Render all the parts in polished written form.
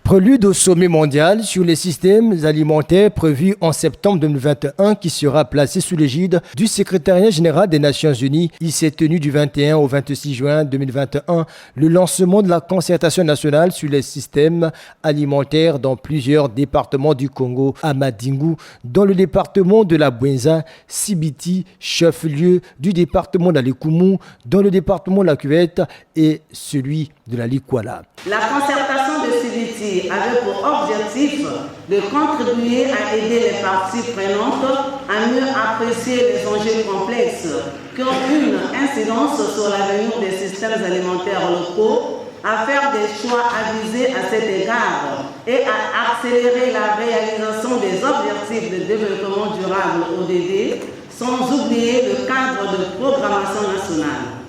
Prélude au sommet mondial sur les systèmes alimentaires prévu en septembre 2021 qui sera placé sous l'égide du secrétariat général des Nations Unies. Il s'est tenu du 21 au 26 juin 2021 le lancement de la concertation nationale sur les systèmes alimentaires dans plusieurs départements du Congo, à Madingu, dans le département de la Bwenza, Sibiti, chef-lieu du département de la Likumu, dans le département de la Cuvette et celui de la Likwala. La concertation de Sibiti avait pour objectif de contribuer à aider les parties prenantes à mieux apprécier les enjeux complexes qui ont une incidence sur l'avenir des systèmes alimentaires locaux, à faire des choix avisés à cet égard et à accélérer la réalisation des objectifs de développement durable ODD, sans oublier le cadre de programmation nationale.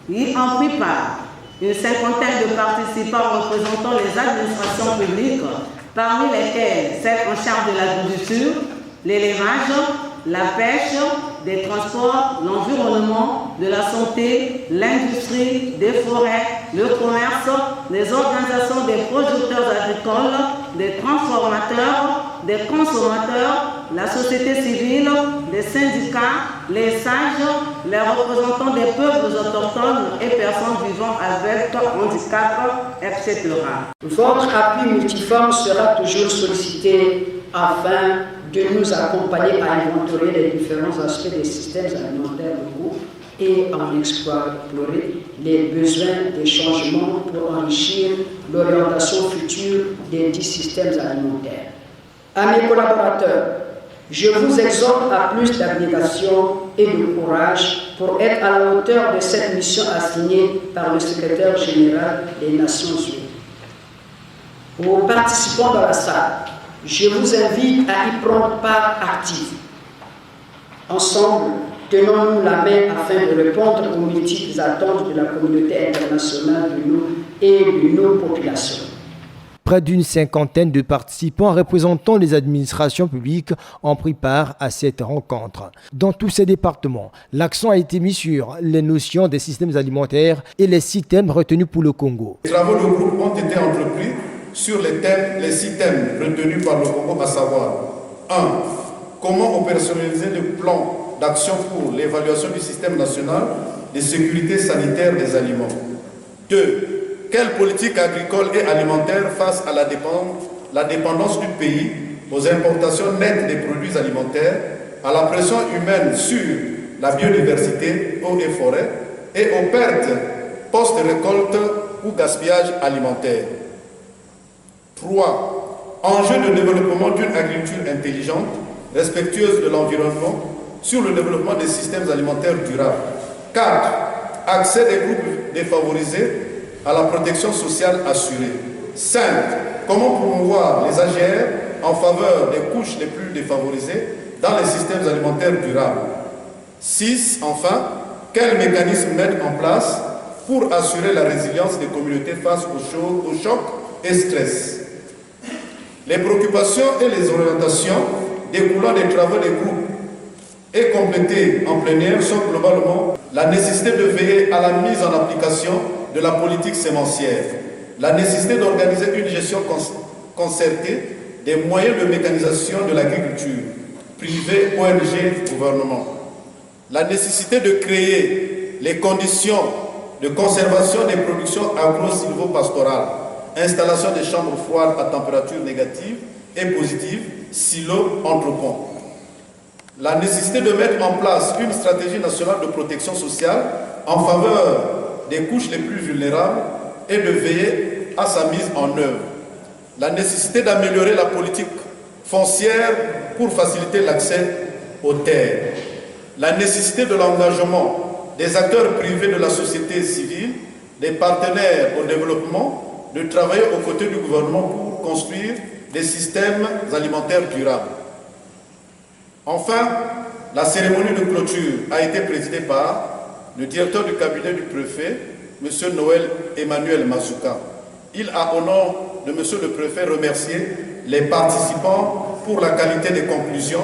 Y en prit part une cinquantaine de participants représentant les administrations publiques, parmi lesquels celles en charge de l'agriculture, l'élevage, la pêche, des transports, l'environnement, de la santé, l'industrie, des forêts, le commerce, les organisations des producteurs agricoles, des transformateurs, des consommateurs, la société civile, les syndicats, les sages, les représentants des peuples autochtones et personnes vivant avec handicap, etc. Votre appui multiforme sera toujours sollicité afin de nous accompagner à inventorier les différents aspects des systèmes alimentaires locaux et en explorer les besoins des changements pour enrichir l'orientation future des 10 systèmes alimentaires. À mes collaborateurs, je vous exhorte à plus d'abnégation et de courage pour être à la hauteur de cette mission assignée par le secrétaire général des Nations Unies. Aux participants dans la salle, je vous invite à y prendre part active. Ensemble, tenons-nous la main afin de répondre aux multiples attentes de la communauté internationale de nous et de nos populations. Près d'une cinquantaine de participants représentant les administrations publiques ont pris part à cette rencontre. Dans tous ces départements, l'accent a été mis sur les notions des systèmes alimentaires et les systèmes retenus pour le Congo. Les travaux de groupe ont été entrepris sur les 6 thèmes retenus par le Congo, à savoir 1. Comment opérationnaliser le plan d'action pour l'évaluation du système national de sécurité sanitaire des aliments. 2. Quelle politique agricole et alimentaire face à la dépendance du pays aux importations nettes des produits alimentaires, à la pression humaine sur la biodiversité, eau et forêt, et aux pertes post-récolte ou gaspillage alimentaire. 3. Enjeux de développement d'une agriculture intelligente, respectueuse de l'environnement, sur le développement des systèmes alimentaires durables. 4. Accès des groupes défavorisés à la protection sociale assurée. 5. Comment promouvoir les AGR en faveur des couches les plus défavorisées dans les systèmes alimentaires durables. 6. Enfin, quels mécanismes mettre en place pour assurer la résilience des communautés face aux chocs et stress. Les préoccupations et les orientations découlant des travaux des groupes et complétées en plénière sont globalement la nécessité de veiller à la mise en application de la politique sémencière, la nécessité d'organiser une gestion concertée des moyens de mécanisation de l'agriculture, privé, ONG, gouvernement, la nécessité de créer les conditions de conservation des productions agro-silvopastorales, installation des chambres froides à température négative et positive, silos, entrepôts. La nécessité de mettre en place une stratégie nationale de protection sociale en faveur des couches les plus vulnérables et de veiller à sa mise en œuvre. La nécessité d'améliorer la politique foncière pour faciliter l'accès aux terres. La nécessité de l'engagement des acteurs privés de la société civile, des partenaires au développement, de travailler aux côtés du gouvernement pour construire des systèmes alimentaires durables. Enfin, la cérémonie de clôture a été présidée par le directeur du cabinet du préfet, M. Noël Emmanuel Mazuka. Il a, au nom de M. le préfet, remercié les participants pour la qualité des conclusions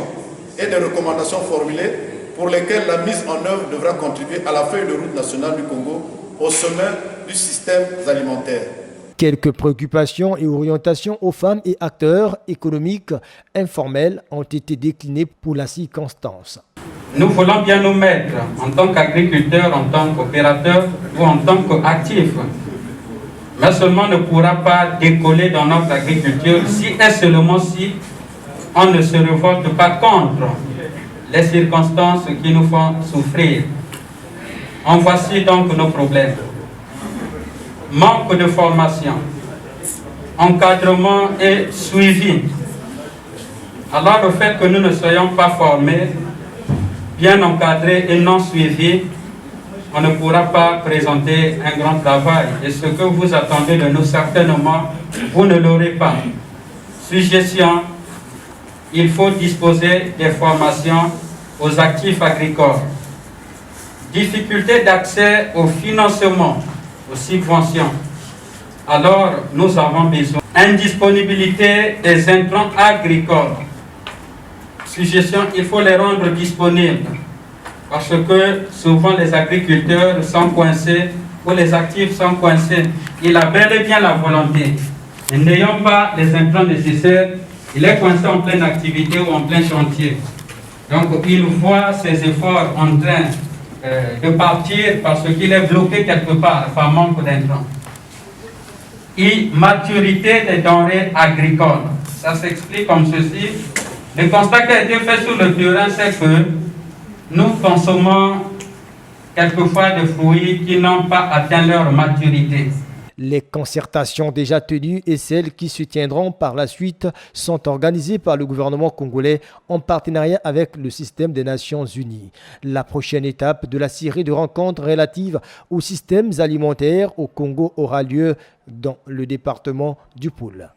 et des recommandations formulées pour lesquelles la mise en œuvre devra contribuer à la feuille de route nationale du Congo au sommet du système alimentaire. Quelques préoccupations et orientations aux femmes et acteurs économiques informels ont été déclinées pour la circonstance. Nous voulons bien nous mettre en tant qu'agriculteurs, en tant qu'opérateurs ou en tant qu'actifs. Mais seulement on ne pourra pas décoller dans notre agriculture si et seulement si on ne se révolte pas contre les circonstances qui nous font souffrir. En voici donc nos problèmes. Manque de formation, encadrement et suivi. Alors le fait que nous ne soyons pas formés, bien encadrés et non suivis, on ne pourra pas présenter un grand travail. Et ce que vous attendez de nous, certainement, vous ne l'aurez pas. Suggestion, il faut disposer des formations aux actifs agricoles. Difficulté d'accès au financement, aux subventions. Alors, nous avons besoin indisponibilité des intrants agricoles. Suggestion, il faut les rendre disponibles. Parce que souvent les agriculteurs sont coincés ou les actifs sont coincés. Il a bel et bien la volonté. Mais n'ayant pas les intrants nécessaires, il est coincé en pleine activité ou en plein chantier. Donc il voit ses efforts en train de partir parce qu'il est bloqué quelque part par manque d'intrants. Immaturité des denrées agricoles. Ça s'explique comme ceci. Le constat qui a été fait sur le terrain, c'est que nous consommons quelquefois des fruits qui n'ont pas atteint leur maturité. Les concertations déjà tenues et celles qui se tiendront par la suite sont organisées par le gouvernement congolais en partenariat avec le système des Nations Unies. La prochaine étape de la série de rencontres relatives aux systèmes alimentaires au Congo aura lieu dans le département du Poul.